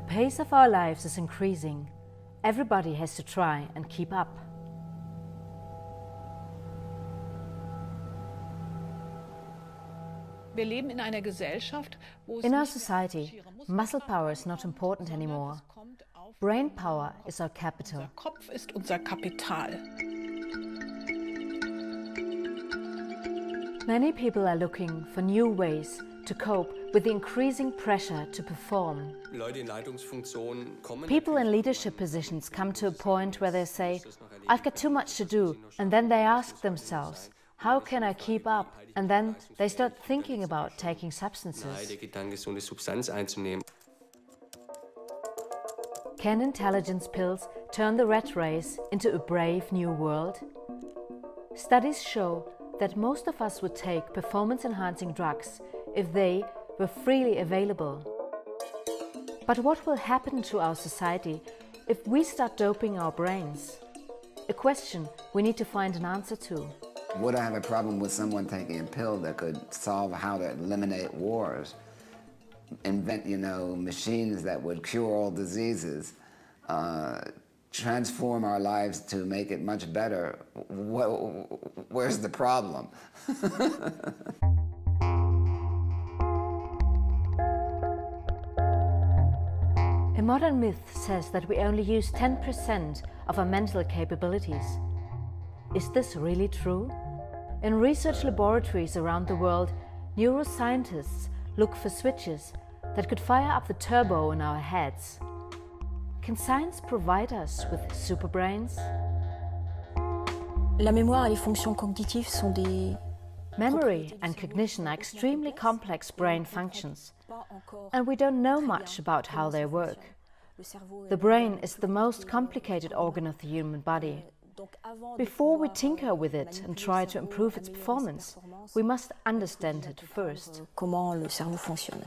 The pace of our lives is increasing. Everybody has to try and keep up. In our society, muscle power is not important anymore. Brain power is our capital. Many people are looking for new ways to cope with the increasing pressure to perform. People in leadership positions come to a point where they say, I've got too much to do, and then they ask themselves, how can I keep up? And then they start thinking about taking substances. Can intelligence pills turn the rat race into a brave new world? Studies show that most of us would take performance-enhancing drugs if they were freely available. But what will happen to our society if we start doping our brains? A question we need to find an answer to. Would I have a problem with someone taking a pill that could solve how to eliminate wars? Invent, machines that would cure all diseases, transform our lives to make it much better. Where's the problem? A modern myth says that we only use 10% of our mental capabilities. Is this really true? In research laboratories around the world, neuroscientists look for switches that could fire up the turbo in our heads. Can science provide us with superbrains? La mémoire et les fonctions cognitives sont des... Memory and cognition are extremely complex brain functions, and we don't know much about how they work. The brain is the most complicated organ of the human body. Before we tinker with it and try to improve its performance, we must understand it first. Comment le cerveau fonctionne.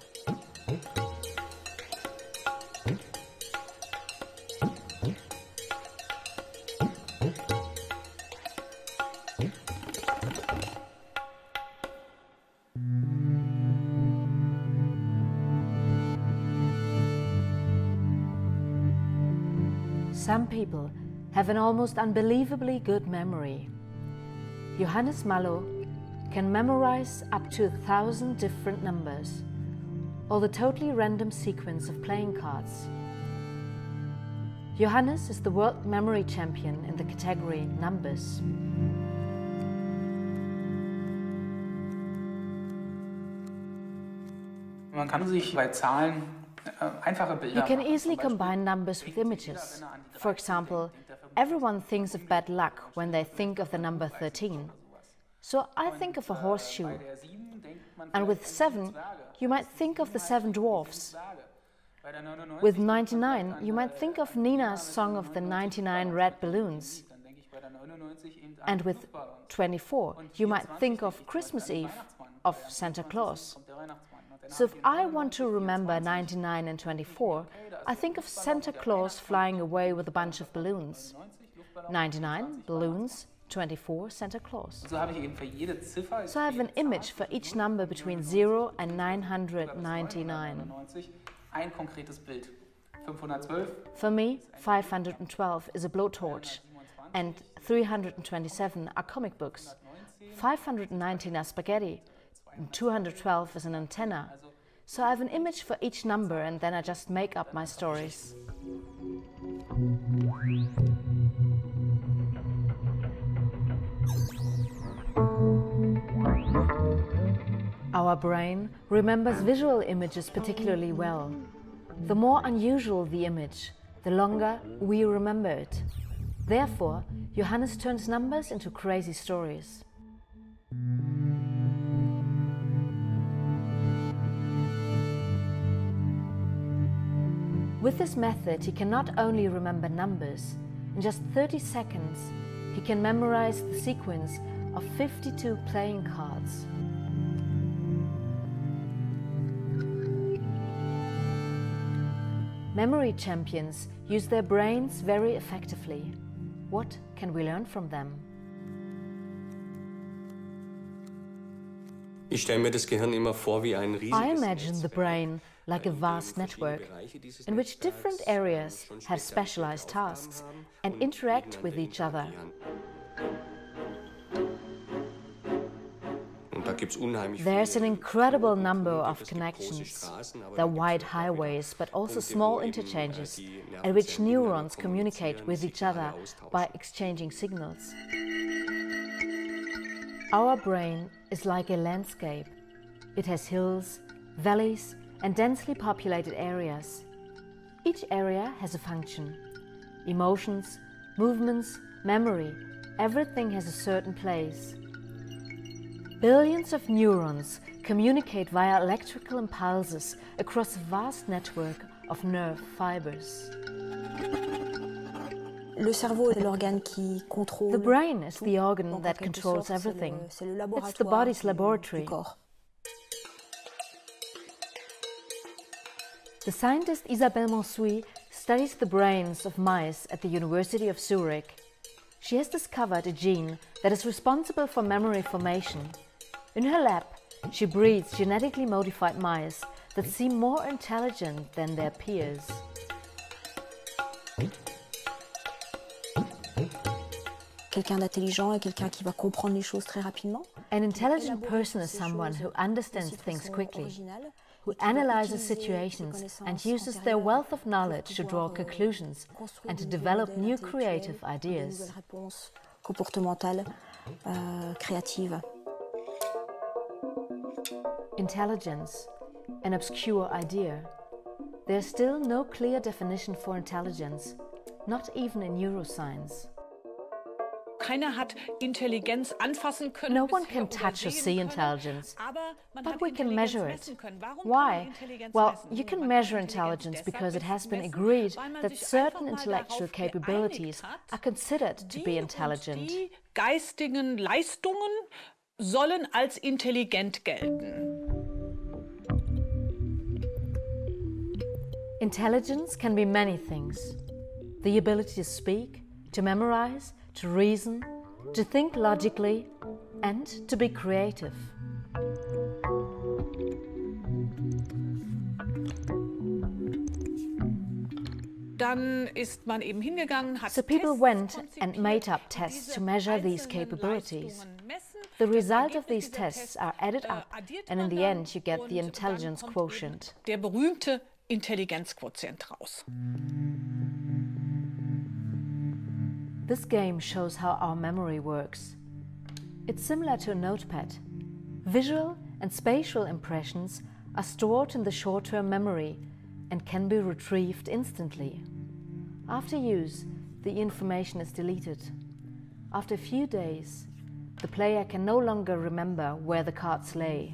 Some people have an almost unbelievably good memory. Johannes Mallow can memorize up to 1,000 different numbers, or the totally random sequence of playing cards. Johannes is the world memory champion in the category numbers. Man kann sich bei Zahlen einfache Bilder You can easily combine numbers with images. For example, everyone thinks of bad luck when they think of the number 13. So I think of a horseshoe. And with 7, you might think of the 7 dwarfs. With 99, you might think of Nina's song of the 99 red balloons. And with 24, you might think of Christmas Eve, of Santa Claus. So if I want to remember 99 and 24, I think of Santa Claus flying away with a bunch of balloons. 99 balloons, 24 Santa Claus. So I have an image for each number between 0 and 999. For me, 512 is a blowtorch, and 327 are comic books. 519 are spaghetti, and 212 is an antenna. So I have an image for each number, and then I just make up my stories. Our brain remembers visual images particularly well. The more unusual the image, the longer we remember it. Therefore, Johannes turns numbers into crazy stories. With this method, he can not only remember numbers, in just 30 seconds, he can memorize the sequence of 52 playing cards. Memory champions use their brains very effectively. What can we learn from them? Ich stelle mir das Gehirn immer vor wie ein I riesiges imagine the brain like a vast network, in which different areas have specialized tasks and interact with each other. There's an incredible number of connections. They're wide highways, but also small interchanges at which neurons communicate with each other by exchanging signals. Our brain is like a landscape. It has hills, valleys, and densely populated areas. Each area has a function. Emotions, movements, memory, everything has a certain place. Billions of neurons communicate via electrical impulses across a vast network of nerve fibers. The brain is the organ that controls everything. It's the body's laboratory. The scientist Isabelle Monsuy studies the brains of mice at the University of Zurich. She has discovered a gene that is responsible for memory formation. In her lab, she breeds genetically modified mice that seem more intelligent than their peers. Quelqu'un d'intelligent est quelqu'un qui va comprendre les choses très rapidement. An intelligent person is someone who understands things quickly, who analyzes situations and uses their wealth of knowledge to draw conclusions and to develop new creative ideas. Comportementales, créatives. Intelligence, an obscure idea. There's still no clear definition for intelligence, not even in neuroscience. No one can touch or see intelligence, but we can measure it. Why? Well, you can measure intelligence because it has been agreed that certain intellectual capabilities are considered to be intelligent. Geistigen Leistungen sollen als intelligent gelten. Intelligence can be many things. The ability to speak, to memorize, to reason, to think logically, and to be creative. So people went and made up tests to measure these capabilities. The result of these tests are added up, and in the end you get the intelligence quotient. Der berühmte Intelligenzquotient raus. This game shows how our memory works. It's similar to a notepad. Visual and spatial impressions are stored in the short-term memory and can be retrieved instantly. After use, the information is deleted. After a few days, the player can no longer remember where the cards lay.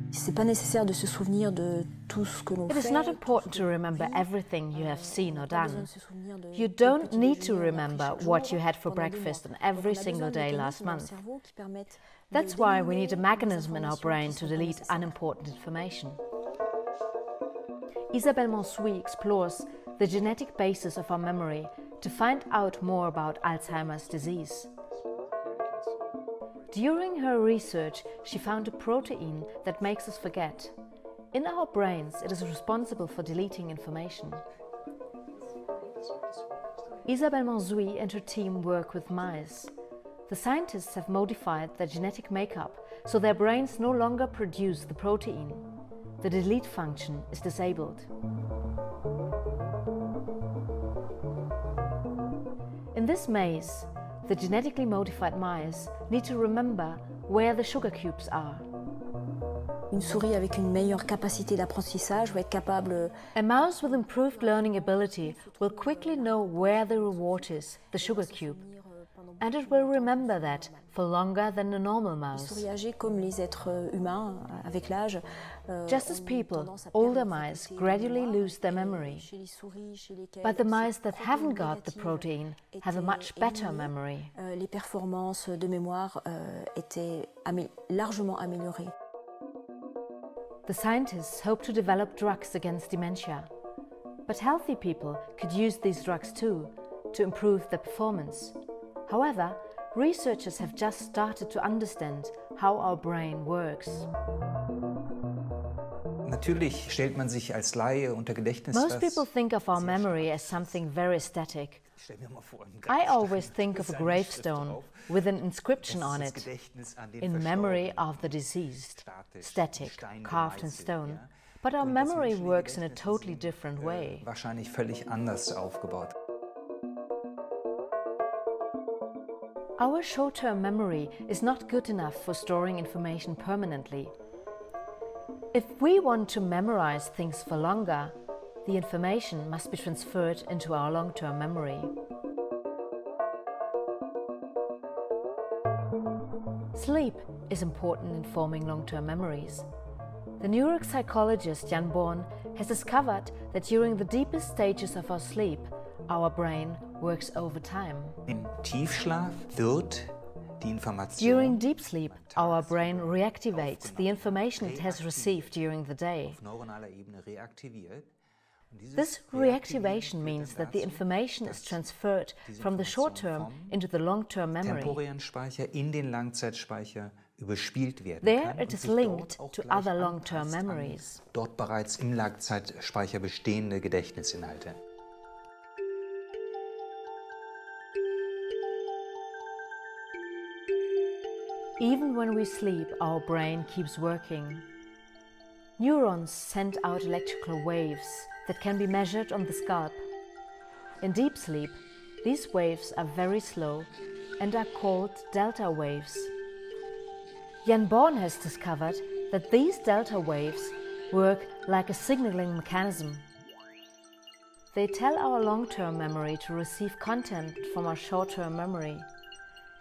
C'est pas nécessaire de se souvenir de tout ce que l'on fait. It is not important to remember everything you have seen or done. You don't need to remember what you had for breakfast on every single day last month. That's why we need a mechanism in our brain to delete unimportant information. Isabelle Monsuy explores the genetic basis of our memory to find out more about Alzheimer's disease. During her research, she found a protein that makes us forget. In our brains, it is responsible for deleting information. Isabelle Monsuy and her team work with mice. The scientists have modified their genetic makeup so their brains no longer produce the protein. The delete function is disabled. In this maze, the genetically modified mice need to remember where the sugar cubes are. Une souris avec une meilleure capacité d'apprentissage va être capable. A mouse with improved learning ability will quickly know where the reward is, the sugar cube, and it will remember that for longer than a normal mouse. Les souris âgées, comme les êtres humains, avec l'âge. Just as people, older mice gradually lose their memory. But the mice that haven't got the protein have a much better memory. Les performances de mémoire étaient largement améliorées. The scientists hope to develop drugs against dementia. But healthy people could use these drugs too, to improve their performance. However, researchers have just started to understand how our brain works. Natürlich stellt man sich als Laie unter Gedächtnis Most people think of our memory as something very static. I always think of a gravestone with an inscription on it, in memory of the deceased, static, carved in stone. But our memory works in a totally different way. Wahrscheinlich völlig anders aufgebaut. Our short-term memory is not good enough for storing information permanently. If we want to memorize things for longer, the information must be transferred into our long-term memory. Sleep is important in forming long-term memories. The neuropsychologist Jan Born has discovered that during the deepest stages of our sleep, our brain works overtime. Im Tiefschlaf wird die Information. During deep sleep, our brain reactivates the information it has received during the day. Auf neuronaler Ebene reaktiviert. This reactivation means that the information is transferred from the short-term into the long-term memory. Temporären Speicher in den Langzeitspeicher überspielt werden There kann it und is sich linked dort auch to gleich other long-term anpasst an memories. dort bereits im Langzeitspeicher bestehende Gedächtnisinhalte. Even when we sleep, our brain keeps working. Neurons send out electrical waves that can be measured on the scalp. In deep sleep, these waves are very slow and are called delta waves. Jan Born has discovered that these delta waves work like a signaling mechanism. They tell our long-term memory to receive content from our short-term memory.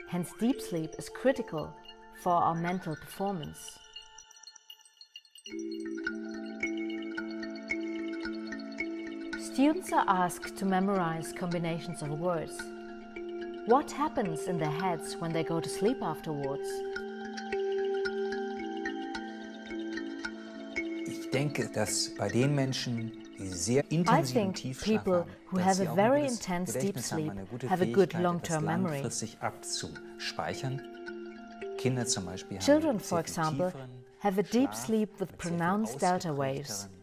Hence, deep sleep is critical for our mental performance. Students are asked to memorize combinations of words. What happens in their heads when they go to sleep afterwards? Ich denke, dass bei den Menschen, die sehr I intensiven think Tiefschlaf people haben, who dass have sie a auch very ein gutes intense deep Gedächtnis haben, sleep eine gute have a good Fähigkeit, long-term etwas memory. langfristig abzuspeichern. Kinder zum Beispiel Children, haben for sehr viel example, tieferen have a deep Schlaf sleep with mit sehr viel pronounced delta waves. ausgeprägteren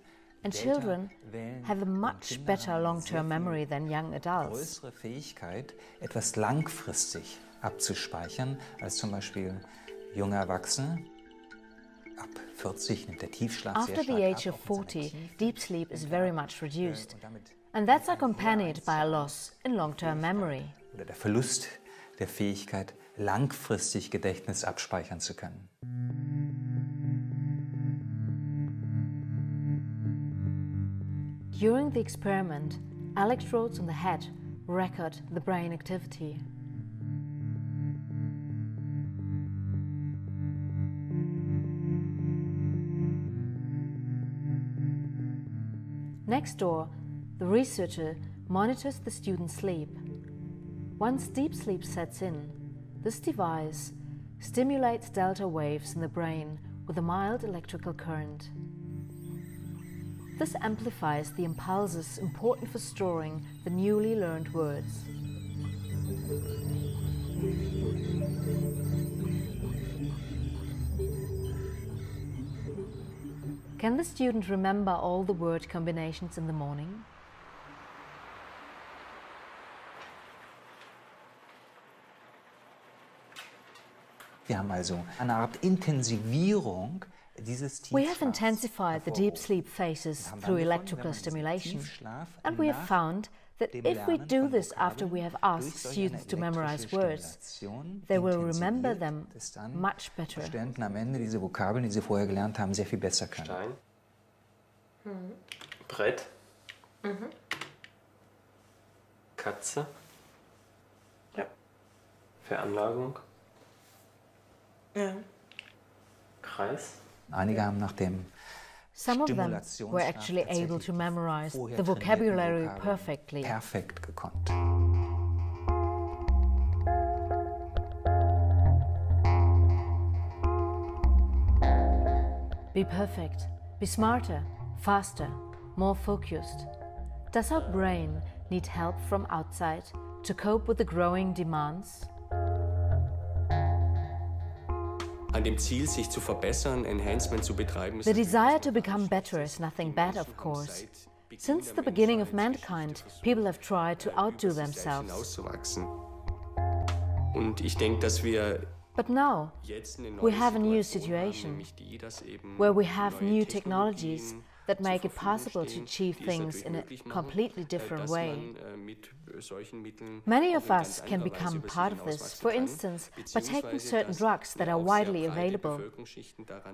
And Delta children Wellen have a und much Kinder better haben long-term sehr viel memory than young adults. größere Fähigkeit, etwas langfristig abzuspeichern, als zum Beispiel junge Erwachsene. Ab 40 nimmt der Tiefschlaf sehr After stark the age ab, of auch in seiner 40, Tiefe. deep sleep is very much reduced. Und damit And that's accompanied by a loss in long-term memory. oder der Verlust der Fähigkeit, langfristig Gedächtnis abspeichern zu können. During the experiment, electrodes on the head record the brain activity. Next door, the researcher monitors the student's sleep. Once deep sleep sets in, this device stimulates delta waves in the brain with a mild electrical current. This amplifies the impulses important for storing the newly learned words. Can the student remember all the word combinations in the morning? Wir haben also eine Art Intensivierung dieses Tiefschlafs. We have intensified the deep sleep phases through electrical stimulation, and we have found that if we do this after we have asked students to memorize words, they will remember them much better. Studenten am Ende diese Vokabeln, die sie vorher gelernt haben, sehr viel besser können. Stein. Brett. Katze. Ja. Veranlagung. Ja. Kreis. Einige haben nach dem Some of them were actually able to memorize the vocabulary perfectly. Perfekt gekonnt. Be perfect, be smarter, faster, more focused. Does our brain need help from outside to cope with the growing demands? an dem Ziel, sich zu verbessern, Enhancement zu betreiben. The desire to become better is nothing bad, of course. Since the beginning of mankind, people have tried to outdo themselves. Und ich denke, dass wir But now, we have a new situation, where we have new technologies that make it possible to achieve things in a completely different way. Many of us can become part of this, for instance, by taking certain drugs that are widely available.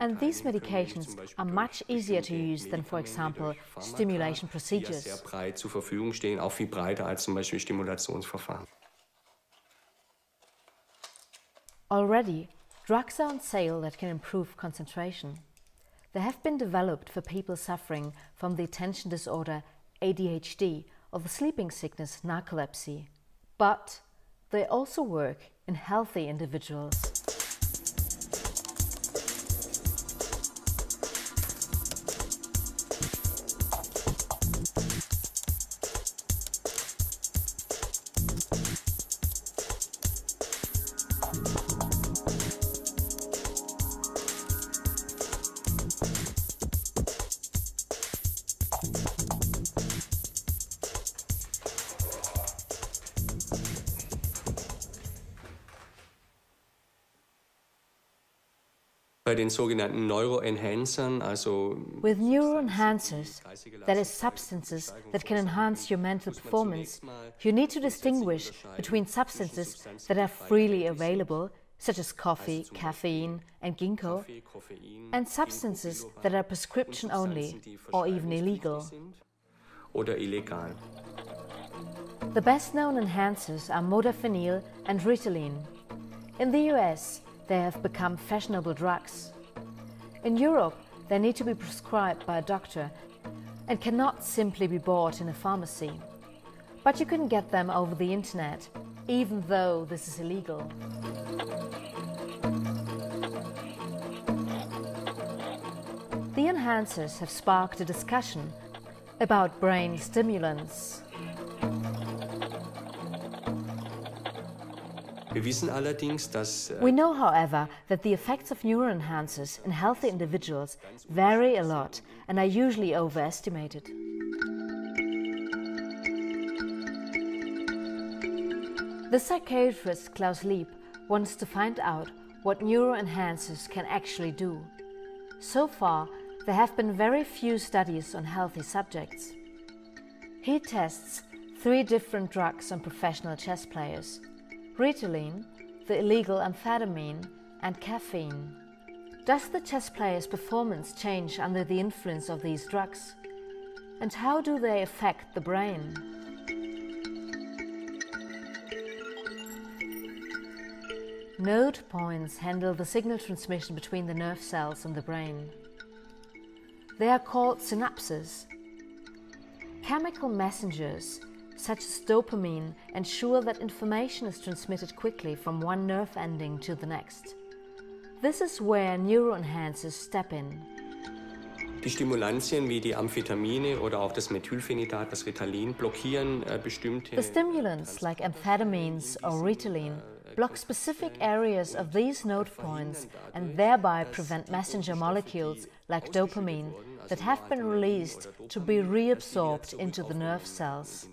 And these medications are much easier to use than, for example, stimulation procedures. sehr breit zur Verfügung stehen, auch viel breiter als zum Beispiel Stimulationsverfahren. Already, drugs are on sale that can improve concentration. They have been developed for people suffering from the attention disorder ADHD or the sleeping sickness narcolepsy. But they also work in healthy individuals. Bei den sogenannten Neuroenhancern, also With neuroenhancers, that is substances that can enhance your mental performance, you need to distinguish between substances that are freely available, such as coffee, caffeine and ginkgo, and substances that are prescription only or even illegal. oder illegal. The best-known enhancers are modafinil and Ritalin. In the US, they have become fashionable drugs. In Europe, they need to be prescribed by a doctor and cannot simply be bought in a pharmacy. But you can get them over the internet, even though this is illegal. The enhancers have sparked a discussion about brain stimulants. Wir wissen allerdings, dass We know, however, that the effects of neuroenhancers in healthy individuals vary a lot and are usually overestimated. The psychiatrist Klaus Lieb wants to find out what neuroenhancers can actually do. So far, there have been very few studies on healthy subjects. He tests 3 different drugs on professional chess players: Ritalin, the illegal amphetamine, and caffeine. Does the chess player's performance change under the influence of these drugs? And how do they affect the brain? Node points handle the signal transmission between the nerve cells and the brain. They are called synapses. Chemical messengers such as dopamine ensure that information is transmitted quickly from one nerve ending to the next. This is where neuroenhancers step in. die Stimulantien wie die Amphetamine oder auch das Methylphenidat, das Ritalin, blockieren bestimmte... The stimulants like amphetamines or Ritalin block specific areas of these node points and thereby prevent messenger molecules like dopamine that have been released to be reabsorbed into the nerve cells.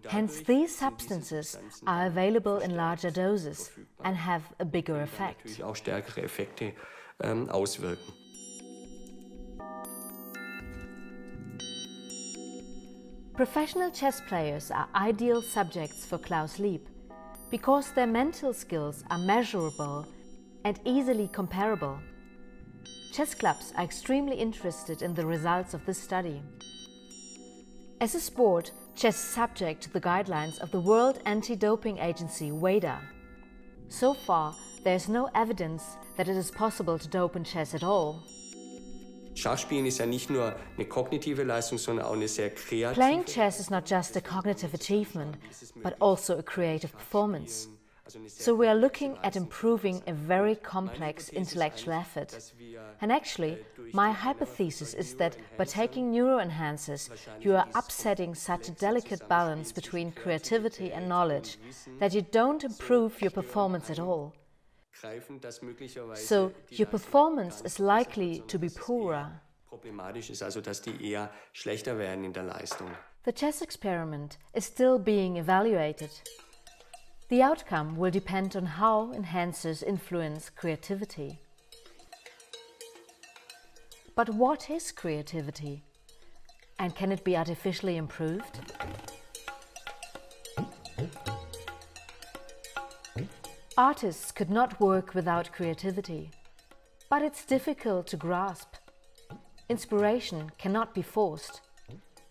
Hence, these substances are available in larger doses and have a bigger effect. Natürlich auch stärkere Effekte auswirken. Professional chess players are ideal subjects for Klaus Lieb because their mental skills are measurable and easily comparable. Chess clubs are extremely interested in the results of this study. As a sport, chess is subject to the guidelines of the World Anti-Doping Agency, WADA. So far, there is no evidence that it is possible to dope in chess at all. Schachspielen ist ja nicht nur eine kognitive Leistung, sondern auch eine sehr kreative. Playing chess is not just a cognitive achievement, but also a creative performance. So we are looking at improving a very complex intellectual effort. And actually, my hypothesis is that by taking neuroenhancers, you are upsetting such a delicate balance between creativity and knowledge that you don't improve your performance at all. So your performance is likely to be poorer. Problematisch ist also, dass die eher schlechter werden in der Leistung. The chess experiment is still being evaluated. The outcome will depend on how enhancers influence creativity. But what is creativity? And can it be artificially improved? Artists could not work without creativity, but it's difficult to grasp. Inspiration cannot be forced.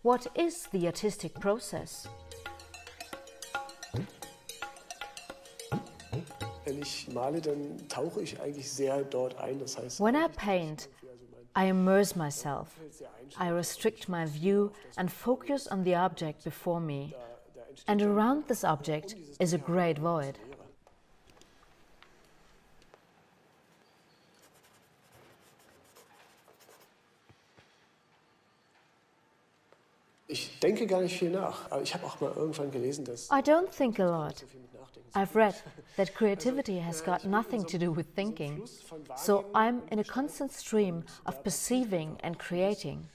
What is the artistic process? When I paint, I immerse myself. I restrict my view and focus on the object before me. And around this object is a great void. I don't think a lot. I've read that creativity has got nothing to do with thinking, so I'm in a constant stream of perceiving and creating.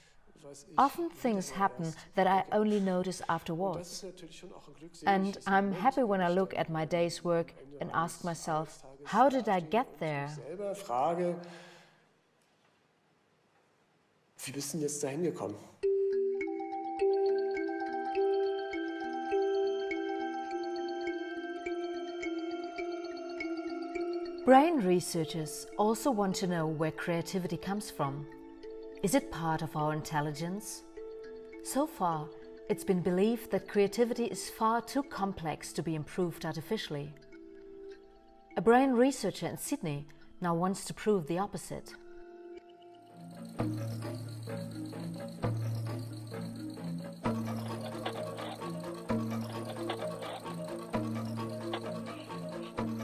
Often things happen that I only notice afterwards. And I'm happy when I look at my day's work and ask myself, how did I get there? Wie bist du denn jetzt da hingekommen? Brain researchers also want to know where creativity comes from. Is it part of our intelligence? So far, it's been believed that creativity is far too complex to be improved artificially. A brain researcher in Sydney now wants to prove the opposite.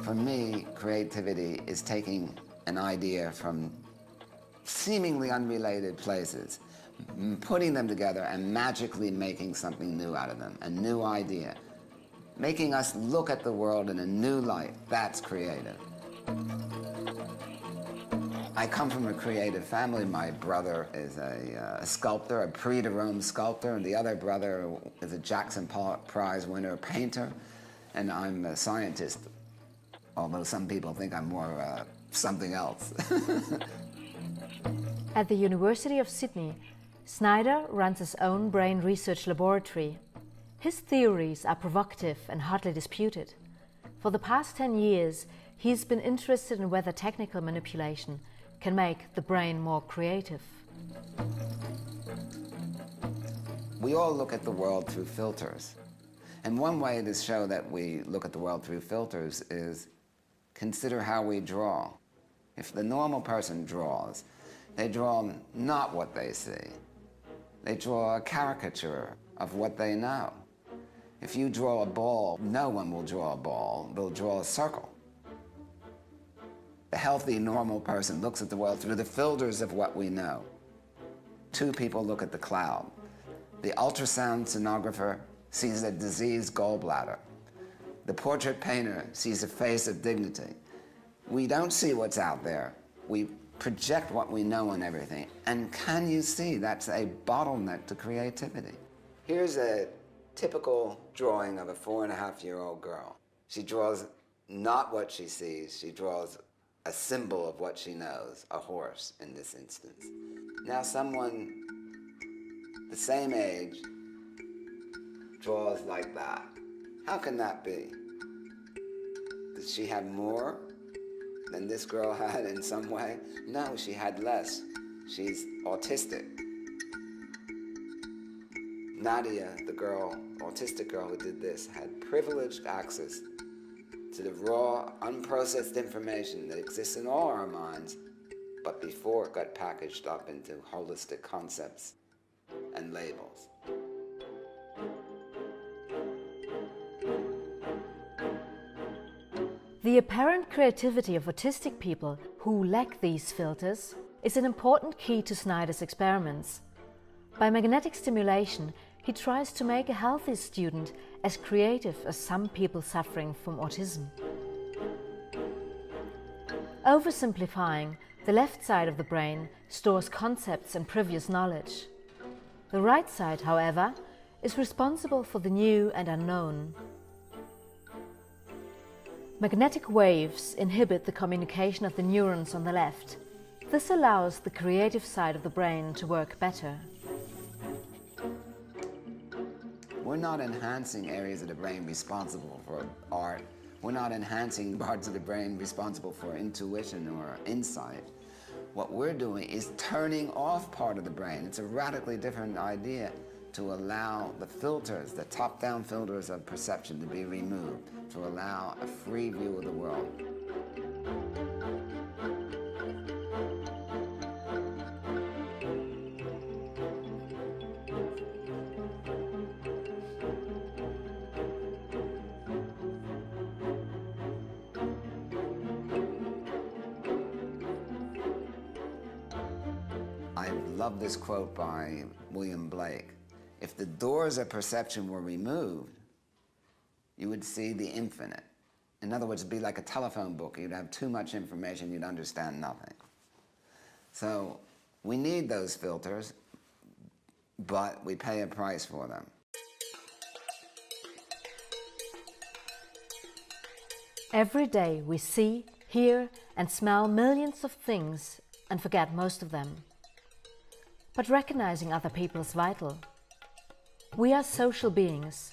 For me, creativity is taking an idea from seemingly unrelated places, putting them together and magically making something new out of them, a new idea, making us look at the world in a new light. That's creative. I come from a creative family. My brother is a sculptor, a Prix de Rome sculptor, and the other brother is a Jackson Prize winner painter, and I'm a scientist, although some people think I'm more something else. At the University of Sydney, Snyder runs his own brain research laboratory. His theories are provocative and hotly disputed. For the past 10 years, he's been interested in whether technical manipulation can make the brain more creative. We all look at the world through filters. And one way to show that we look at the world through filters is consider how we draw. If the normal person draws, they draw not what they see. They draw a caricature of what they know. If you draw a ball, no one will draw a ball. They'll draw a circle. The healthy, normal person looks at the world through the filters of what we know. Two people look at the cloud. The ultrasound sonographer sees a diseased gallbladder. The portrait painter sees a face of dignity. We don't see what's out there. We project what we know on everything. And can you see that's a bottleneck to creativity? Here's a typical drawing of a 4.5-year-old girl. She draws not what she sees, she draws a symbol of what she knows, a horse in this instance. Now someone the same age draws like that. How can that be? Did she have more than this girl had in some way? No, she had less. She's autistic. Nadia, the girl, autistic girl who did this, had privileged access to the raw, unprocessed information that exists in all our minds, but before it got packaged up into holistic concepts and labels. The apparent creativity of autistic people who lack these filters is an important key to Snyder's experiments. By magnetic stimulation, he tries to make a healthy student as creative as some people suffering from autism. Oversimplifying, the left side of the brain stores concepts and previous knowledge. The right side, however, is responsible for the new and unknown. Magnetic waves inhibit the communication of the neurons on the left. This allows the creative side of the brain to work better. We're not enhancing areas of the brain responsible for art. We're not enhancing parts of the brain responsible for intuition or insight. What we're doing is turning off part of the brain. It's a radically different idea to allow the filters, the top-down filters of perception to be removed, to allow a free view of the world. I love this quote by William Blake. If the doors of perception were removed, you would see the infinite. In other words, it'd be like a telephone book. You'd have too much information, you'd understand nothing. So we need those filters, but we pay a price for them. Every day we see, hear, and smell millions of things and forget most of them. But recognizing other people is vital. We are social beings.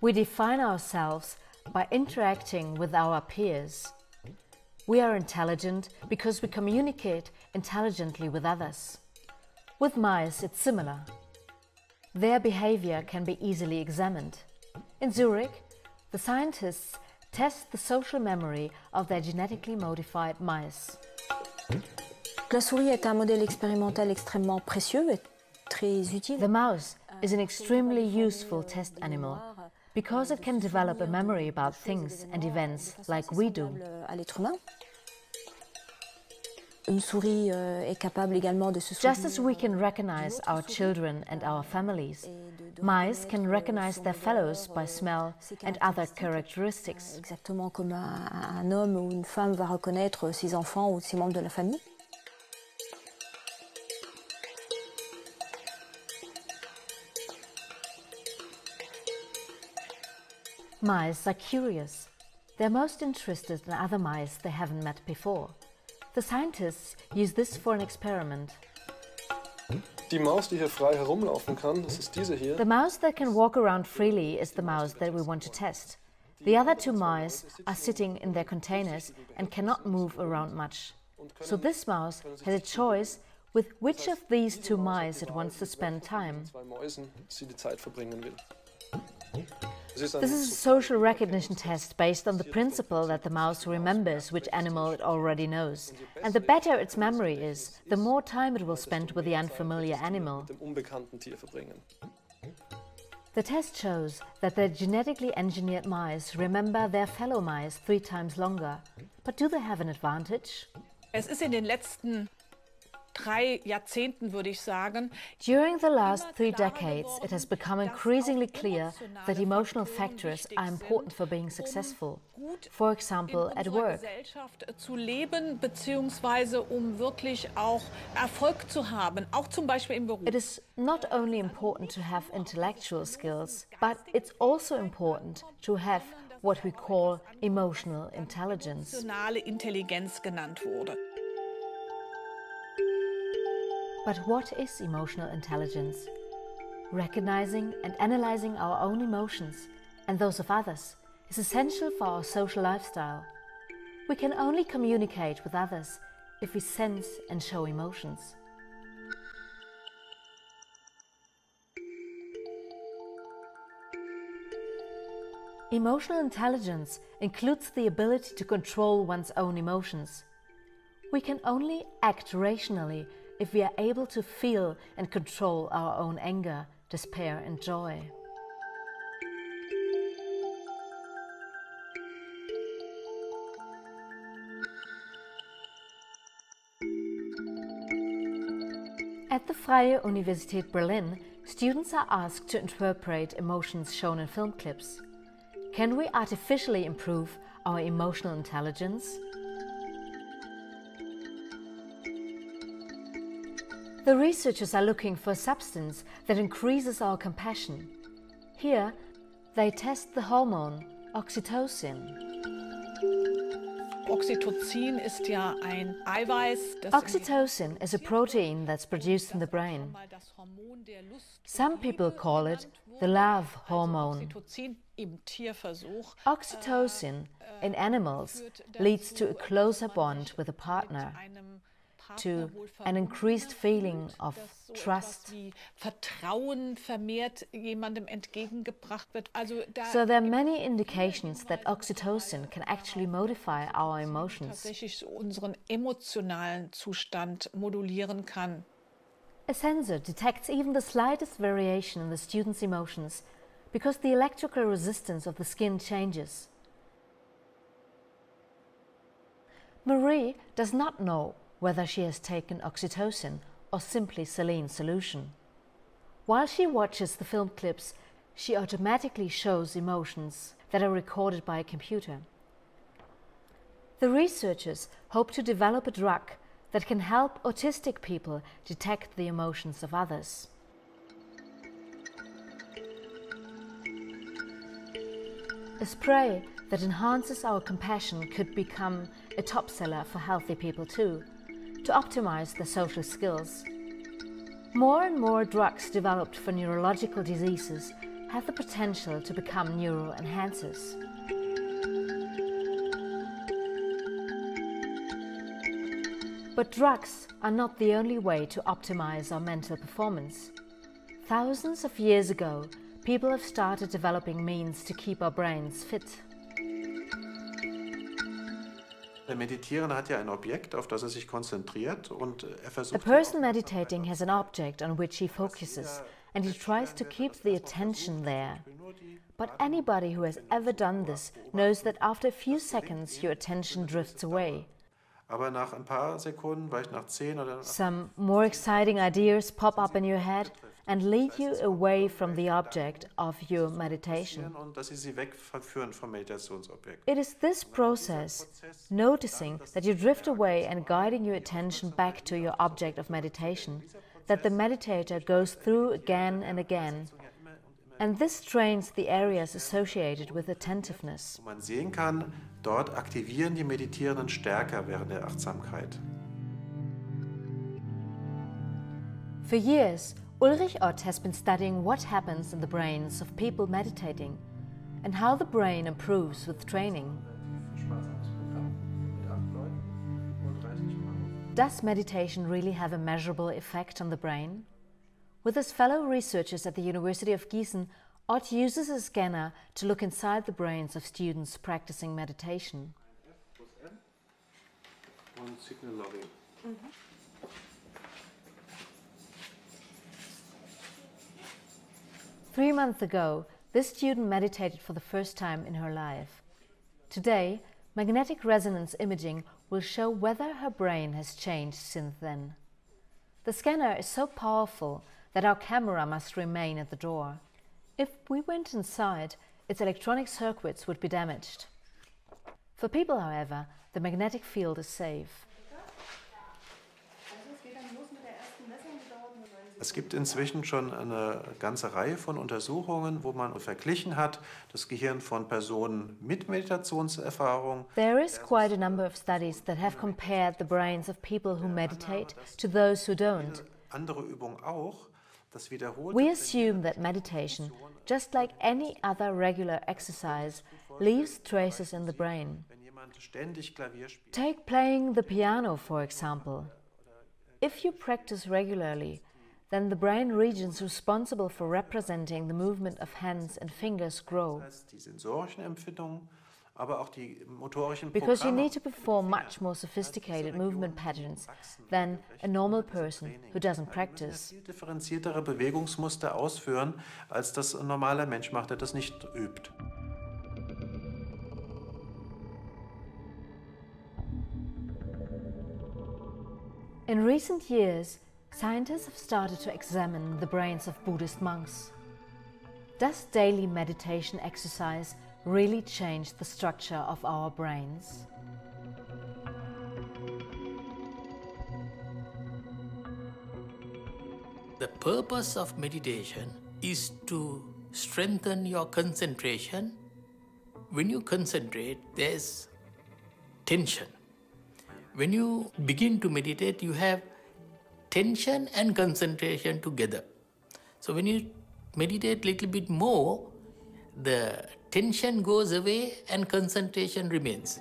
We define ourselves by interacting with our peers. We are intelligent because we communicate intelligently with others. With mice, it's similar. Their behavior can be easily examined. In Zurich, the scientists test the social memory of their genetically modified mice. La souris est un modèle expérimental extrêmement précieux et très utile. The mouse is an extremely useful test animal because it can develop a memory about things and events like we do. À l'être humain. Une souris est capable également de se souvenir. Just as we can recognize our children and our families, mice can recognize their fellows by smell and other characteristics. Exactement comme un homme ou une femme va reconnaître ses enfants ou ses membres de la famille. Mice are curious. They're most interested in other mice they haven't met before. The scientists use this for an experiment. Die Maus, die hier frei herumlaufen kann, das ist diese hier. The mouse that can walk around freely is the mouse that we want to test. The other two mice are sitting in their containers and cannot move around much. So this mouse has a choice with which of these two mice it wants to spend time. Zwei Mäusen sie die Zeit verbringen will. This is a social recognition test based on the principle that the mouse remembers which animal it already knows. And the better its memory is, the more time it will spend with the unfamiliar animal. The test shows that the genetically engineered mice remember their fellow mice 3 times longer. But do they have an advantage? Es ist in den letzten 3 Jahrzehnten, würde ich sagen. During the last 3 decades, it has become increasingly clear that emotional factors are important for being successful. For example, at work. Zu leben, beziehungsweise wirklich auch Erfolg zu haben, auch zum Beispiel im Beruf. It is not only important to have intellectual skills, but it's also important to have what we call emotional intelligence. Emotionale Intelligenz genannt wurde. But what is emotional intelligence? Recognizing and analyzing our own emotions and those of others is essential for our social lifestyle. We can only communicate with others if we sense and show emotions. Emotional intelligence includes the ability to control one's own emotions. We can only act rationally if we are able to feel and control our own anger, despair and joy. At the Freie Universität Berlin, students are asked to interpret emotions shown in film clips. Can we artificially improve our emotional intelligence? The researchers are looking for a substance that increases our compassion. Here, they test the hormone oxytocin. Oxytocin ist ja ein Eiweiß. Oxytocin is a protein that's produced in the brain. Some people call it the love hormone. Oxytocin in animals leads to a closer bond with a partner, to an increased feeling of trust. So there are many indications that oxytocin can actually modify our emotions. A sensor detects even the slightest variation in the student's emotions because the electrical resistance of the skin changes. Marie does not know whether she has taken oxytocin or simply saline solution. While she watches the film clips, she automatically shows emotions that are recorded by a computer. The researchers hope to develop a drug that can help autistic people detect the emotions of others. A spray that enhances our compassion could become a top seller for healthy people too, to optimize their social skills. More and more drugs developed for neurological diseases have the potential to become neural enhancers. But drugs are not the only way to optimize our mental performance. Thousands of years ago, people have started developing means to keep our brains fit. Der Meditierende hat ja ein Objekt, auf das sich konzentriert und versucht. A person meditating has an object on which he focuses, and he tries to keep the attention there. But anybody who has ever done this knows that after a few seconds your attention drifts away. Aber nach ein paar Sekunden, vielleicht nach 10 oder some more exciting ideas pop up in your head and lead you away from the object of your meditation. und dass sie wegführen vom Meditationsobjekt. It is this process, noticing that you drift away and guiding your attention back to your object of meditation, that the meditator goes through again and again. And this trains the areas associated with attentiveness. Man sehen kann, dort aktivieren die Meditierenden stärker während der Achtsamkeit. For years, Ulrich Ott has been studying what happens in the brains of people meditating and how the brain improves with training. Does meditation really have a measurable effect on the brain? With his fellow researchers at the University of Gießen, Ott uses a scanner to look inside the brains of students practicing meditation. Und Signal Logging. 3 months ago, this student meditated for the first time in her life. Today, magnetic resonance imaging will show whether her brain has changed since then. The scanner is so powerful that our camera must remain at the door. If we went inside, its electronic circuits would be damaged. For people, however, the magnetic field is safe. Es gibt inzwischen schon eine ganze Reihe von Untersuchungen, wo man verglichen hat, das Gehirn von Personen mit Meditationserfahrung. There is quite a number of studies that have compared the brains of people who meditate to those who don't. Andere Übung auch, das wiederholte. We assume that meditation, just like any other regular exercise, leaves traces in the brain. Wenn jemand ständig Klavier spielt. Take playing the piano, for example. If you practice regularly, then the brain regions responsible for representing the movement of hands and fingers grow. Die sensorischen Empfindungen, aber auch die motorischen Because you Programme. need to perform much more sophisticated movement patterns than a normal person who doesn't practice. Viel differenziertere Bewegungsmuster ausführen, als das ein normaler Mensch macht, der das nicht übt. In recent years, scientists have started to examine the brains of Buddhist monks. Does daily meditation exercise really change the structure of our brains? The purpose of meditation is to strengthen your concentration. When you concentrate, there's tension. When you begin to meditate, you have tension and concentration together. So when you meditate a little bit more, the tension goes away and concentration remains.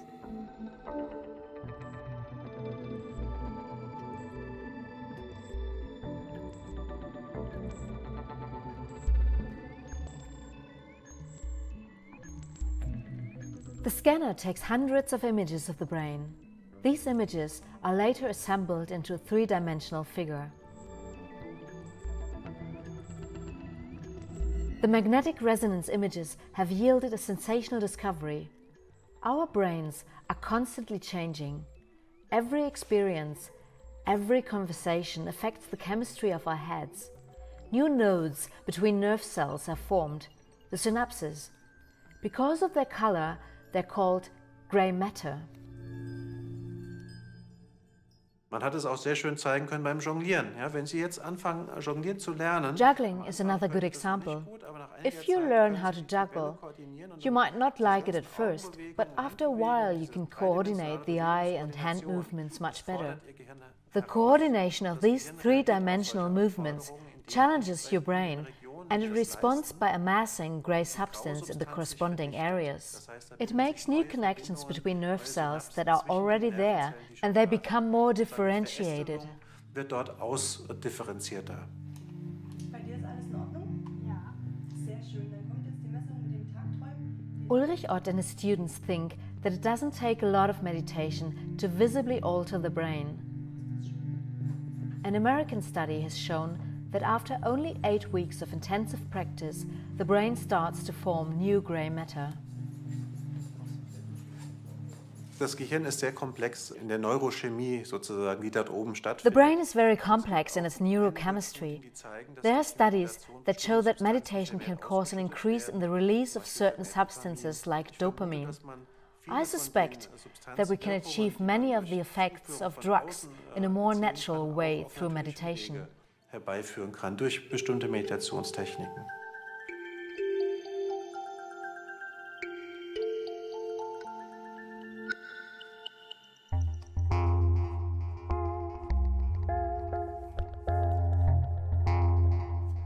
The scanner takes hundreds of images of the brain. These images are later assembled into a three-dimensional figure. The magnetic resonance images have yielded a sensational discovery. Our brains are constantly changing. Every experience, every conversation affects the chemistry of our heads. New nodes between nerve cells are formed, the synapses. Because of their color, they're called gray matter. Man hat es auch sehr schön zeigen können beim Jonglieren. Ja, wenn Sie jetzt anfangen, Jonglieren zu lernen. Juggling is another good example. If you learn how to juggle, you might not like it at first, but after a while you can coordinate the eye and hand movements much better. The coordination of these three-dimensional movements challenges your brain, and it responds by amassing grey substance in the corresponding areas. It makes new connections between nerve cells that are already there, and they become more differentiated. Wird dort ausdifferenzierter. Bei dir ist alles in Ordnung? Ja. Sehr schön. Dann kommt jetzt die Messung mit dem Tagträumen. Ulrich Ott and his students think that it doesn't take a lot of meditation to visibly alter the brain. An American study has shown that after only 8 weeks of intensive practice, the brain starts to form new grey matter. Das Gehirn ist sehr komplex in der Neurochemie sozusagen, wie dort oben The stattfindet. brain is very complex in its neurochemistry. There are studies that show that meditation can cause an increase in the release of certain substances like dopamine. I suspect that we can achieve many of the effects of drugs in a more natural way through meditation. Herbeiführen kann durch bestimmte Meditationstechniken.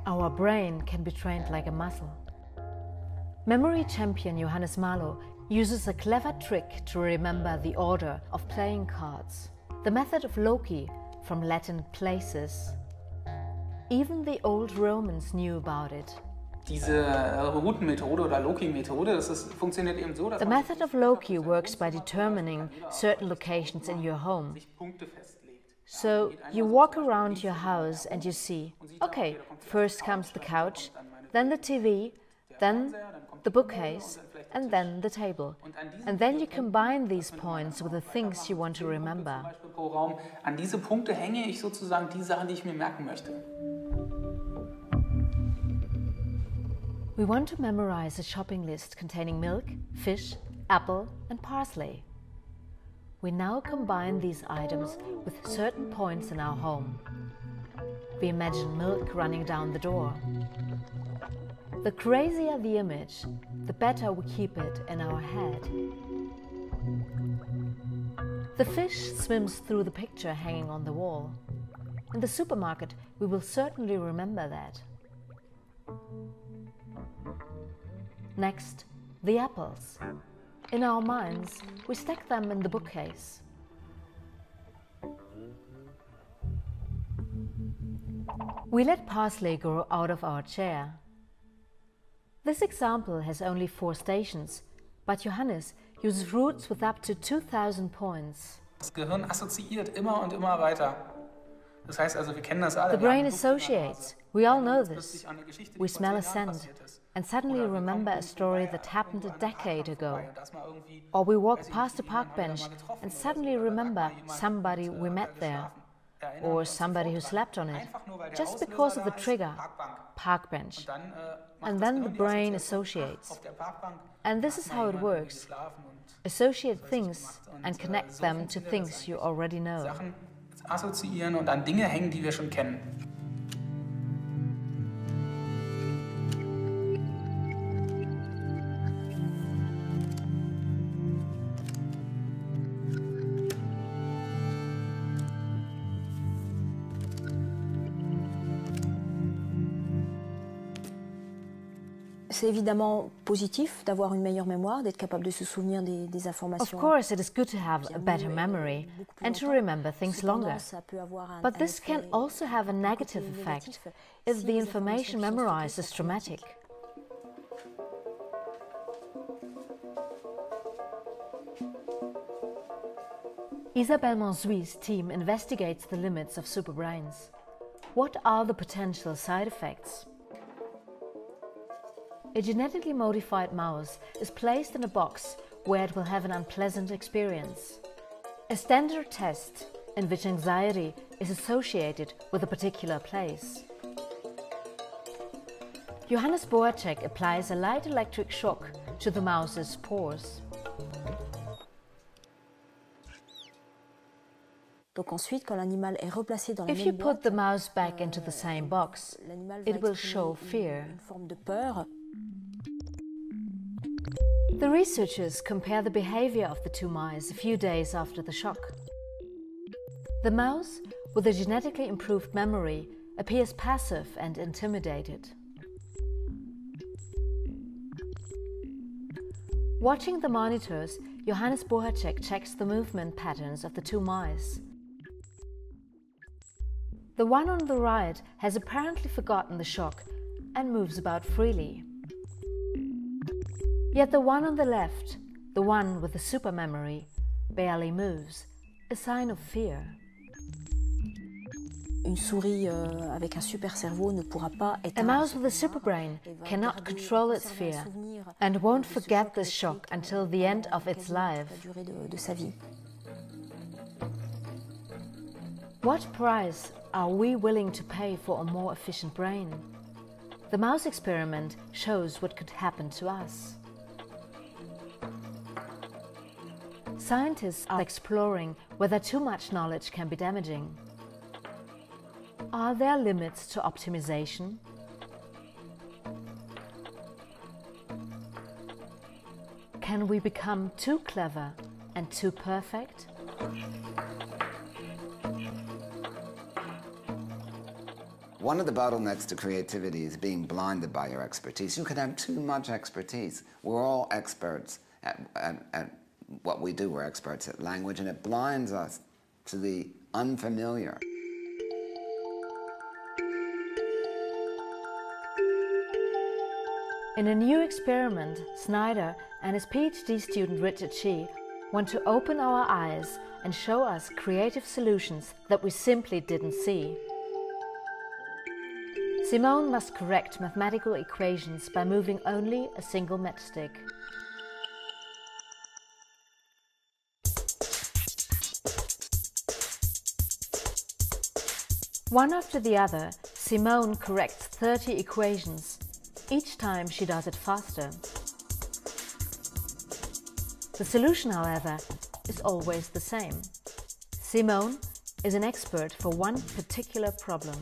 Our brain can be trained like a muscle. Memory champion Johannes Malo uses a clever trick to remember the order of playing cards. The method of Loki, from Latin places. Even the old Romans knew about it. Diese Routenmethode oder Loki-Methode, funktioniert eben so, dass The method of Loki works by determining certain locations in your home. So you walk around your house and you see, okay, first comes the couch, then the TV, then the bookcase, and then the table. And then you combine these points with the things you want to remember. An diese Punkte hänge ich sozusagen die Sachen, die ich mir merken möchte. We want to memorize a shopping list containing milk, fish, apple, and parsley. We now combine these items with certain points in our home. We imagine milk running down the door. The crazier the image, the better we keep it in our head. The fish swims through the picture hanging on the wall. In the supermarket, we will certainly remember that. Next, the apples. In our minds, we stack them in the bookcase. We let parsley grow out of our chair. This example has only 4 stations, but Johannes uses routes with up to 2000 points. Das Gehirn assoziiert immer und immer weiter. Das heißt also, wir kennen das alle. The brain associates. We all know this. We smell a scent and suddenly remember a story that happened a decade ago. Or we walk past a park bench and suddenly remember somebody we met there. Or somebody who slept on it, just because of the trigger, park bench. And then the brain associates. And this is how it works. Associate things and connect them to things you already know. Assoziieren und an Dinge hängen, die wir schon kennen. C'est évidemment positif d'avoir une meilleure mémoire, d'être capable de se souvenir des informations. Of course, it is good to have a better memory and to remember things longer. But this can also have a negative effect if the information memorized is traumatic. Isabelle Monsui's team investigates the limits of superbrains. What are the potential side effects? A genetically modified mouse is placed in a box where it will have an unpleasant experience. A standard test in which anxiety is associated with a particular place. Johannes Boacek applies a light electric shock to the mouse's pores. Donc ensuite, quand l'animal est replacé dans la If même you put boîte, the mouse back into the same box, l'animal va it will exprimer show fear. une forme de peur. The researchers compare the behavior of the two mice a few days after the shock. The mouse, with a genetically improved memory, appears passive and intimidated. Watching the monitors, Johannes Boacek checks the movement patterns of the two mice. The one on the right has apparently forgotten the shock and moves about freely. Yet the one on the left, the one with the super memory, barely moves, a sign of fear. Une souris avec un super cerveau ne pourra pas A éteindre mouse son with a super mémoire brain et va cannot garder- control its conserver un fear souvenir and won't de ce forget choc this shock électrique until the end of its quasiment life. toute la durée de sa vie. What price are we willing to pay for a more efficient brain? The mouse experiment shows what could happen to us. Scientists are exploring whether too much knowledge can be damaging. Are there limits to optimization? Can we become too clever and too perfect? One of the bottlenecks to creativity is being blinded by your expertise. You can have too much expertise. We're all experts at what we do. We're experts at language, and it blinds us to the unfamiliar. In a new experiment, Snyder and his PhD student Richard Shee want to open our eyes and show us creative solutions that we simply didn't see. Simone must correct mathematical equations by moving only a single matchstick. One after the other, Simone corrects 30 equations. Each time she does it faster. The solution, however, is always the same. Simone is an expert for one particular problem.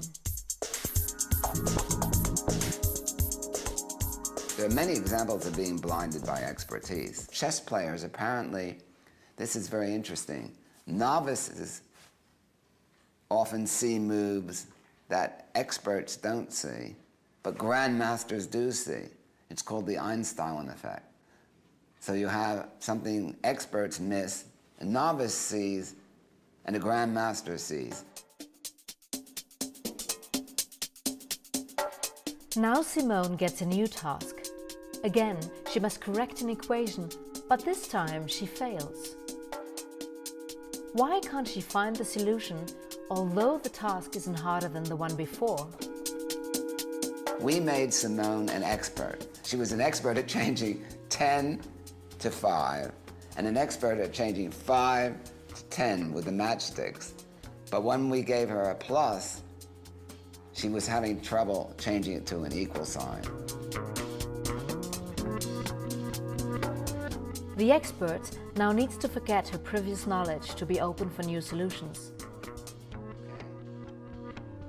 There are many examples of being blinded by expertise. Chess players, apparently, this is very interesting. Novices often see moves that experts don't see, but grandmasters do see. It's called the Einstein effect. So you have something experts miss, a novice sees, and a grandmaster sees. Now Simone gets a new task. Again, she must correct an equation, but this time she fails. Why can't she find the solution, although the task isn't harder than the one before? We made Simone an expert. She was an expert at changing 10 to 5, and an expert at changing 5 to 10 with the matchsticks. But when we gave her a plus, she was having trouble changing it to an equal sign. The expert now needs to forget her previous knowledge to be open for new solutions.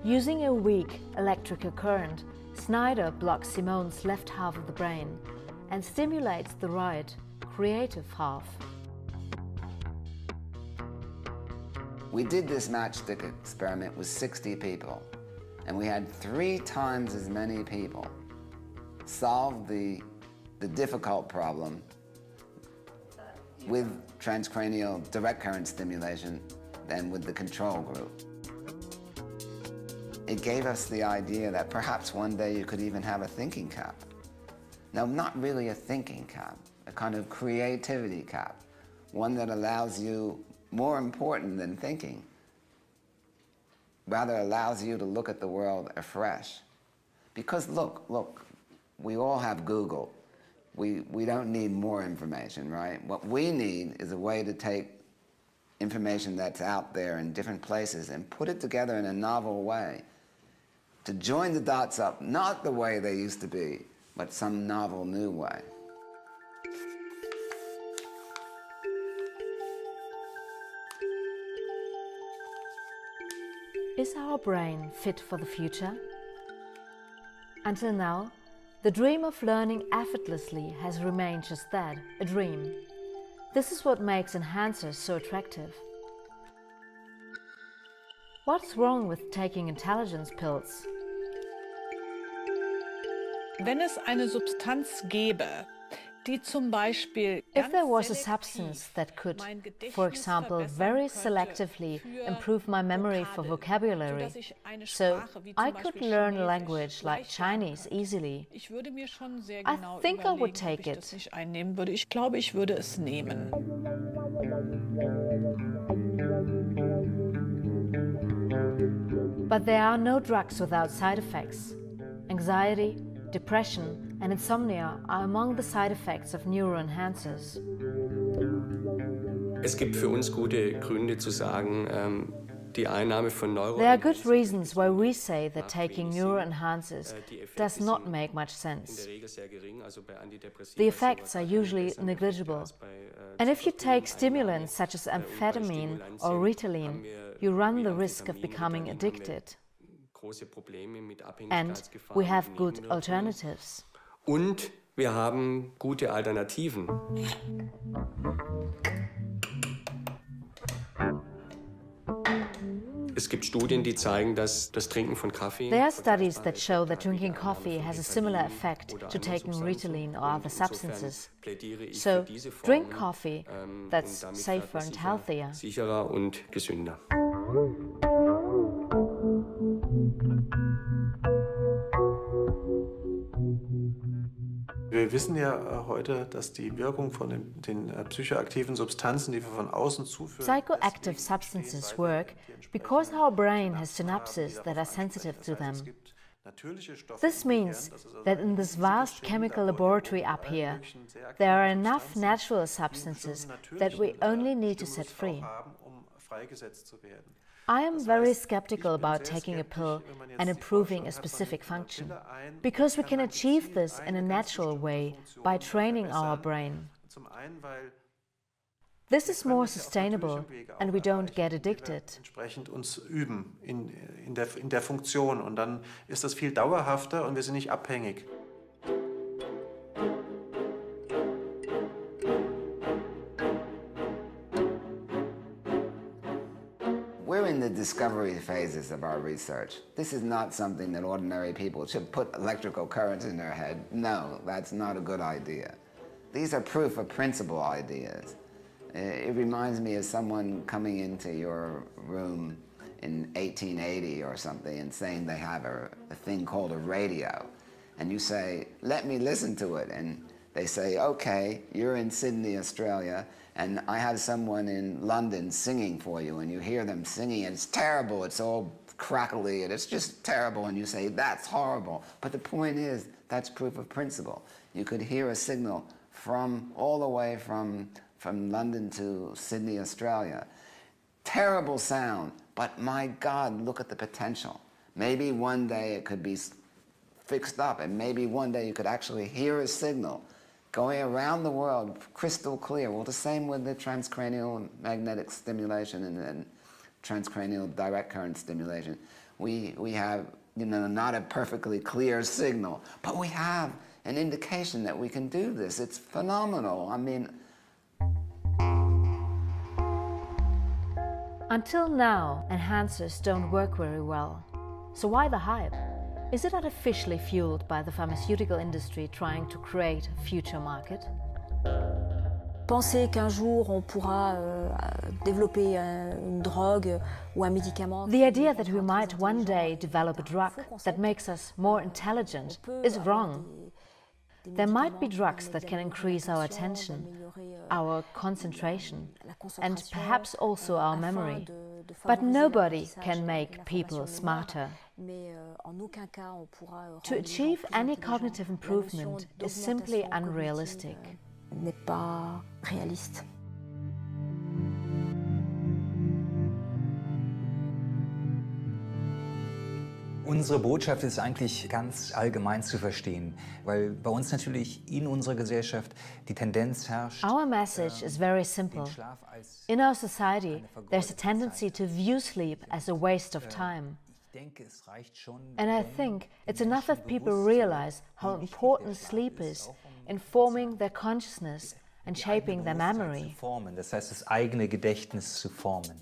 Using a weak electrical current, Snyder blocks Simone's left half of the brain and stimulates the right, creative half. We did this matchstick experiment with 60 people, and we had 3 times as many people solve the difficult problem with transcranial direct current stimulation than with the control group. It gave us the idea that perhaps one day you could even have a thinking cap. Now, not really a thinking cap, a kind of creativity cap, one that allows you, more important than thinking, rather allows you to look at the world afresh. Because look, we all have Google. We don't need more information, right? What we need is a way to take information that's out there in different places and put it together in a novel way, to join the dots up, not the way they used to be, but some novel new way. Is our brain fit for the future? Until now, the dream of learning effortlessly has remained just that, a dream. This is what makes enhancers so attractive. What's wrong with taking intelligence pills? Wenn es eine Substanz gäbe, die zum Beispiel if there was a substance that could, for example, very selectively improve my memory for vocabulary, so I could learn a language like Chinese easily, I think I would take it. Ich glaube, ich würde es nehmen. But there are no drugs without side effects. Anxiety, depression and insomnia are among the side effects of neuroenhancers. Es gibt für uns gute Gründe zu sagen, die Einnahme von There are good reasons why we say that taking neuroenhancers does not make much sense. The effects are usually negligible. And if you take stimulants such as amphetamine or Ritalin, you run the risk of becoming addicted. And we have good alternatives. Und wir haben gute Alternativen. Es gibt Studien, die zeigen, dass das Trinken von Kaffee. There are studies that show that drinking coffee has a similar effect to taking Ritalin or other substances. So drink coffee that's safer and healthier. Sicherer und gesünder. Wir wissen ja heute, dass die Wirkung von den psychoaktiven Substanzen, die wir von außen zuführen, psychoactive substances work because our brain has synapses that are sensitive to them. This means that in this vast chemical laboratory up here, there are enough natural substances that we only need to set free. I am very skeptical about taking a pill and improving a specific function, because we can achieve this in a natural way by training our brain. This is more sustainable and we don't get addicted. Entsprechend uns üben in der Funktion und dann ist das viel dauerhafter und wir sind nicht abhängig. We're in the discovery phases of our research. This is not something that ordinary people should put electrical currents in their head. No, that's not a good idea. These are proof of principle ideas. It reminds me of someone coming into your room in 1880 or something and saying they have a thing called a radio. And you say, let me listen to it. And they say, okay, you're in Sydney, Australia, and I have someone in London singing for you, and you hear them singing, and it's terrible, it's all crackly, and it's just terrible, and you say, that's horrible. But the point is, that's proof of principle. You could hear a signal from all the way from London to Sydney, Australia. Terrible sound, but my God, look at the potential. Maybe one day it could be fixed up, and maybe one day you could actually hear a signal going around the world, crystal clear. Well, the same with the transcranial magnetic stimulation and transcranial direct current stimulation. We have, not a perfectly clear signal, but we have an indication that we can do this. It's phenomenal. I mean, until now, enhancers don't work very well. So why the hype? Is it artificially fueled by the pharmaceutical industry trying to create a future market? Penser qu'un jour on pourra développer une drogue ou un médicament. The idea that we might one day develop a drug that makes us more intelligent is wrong. There might be drugs that can increase our attention, our concentration, and perhaps also our memory. But nobody can make people smarter. To achieve any cognitive improvement is simply unrealistic. N'est pas réaliste. Unsere Botschaft ist eigentlich ganz allgemein zu verstehen, weil bei uns natürlich in unserer Gesellschaft die Tendenz herrscht. Our message is very simple. In our society, there's a tendency to view sleep as a waste of time. And I think it's enough that people realize how important sleep is in forming their consciousness and shaping their memory. Das heißt, das eigene Gedächtnis zu formen.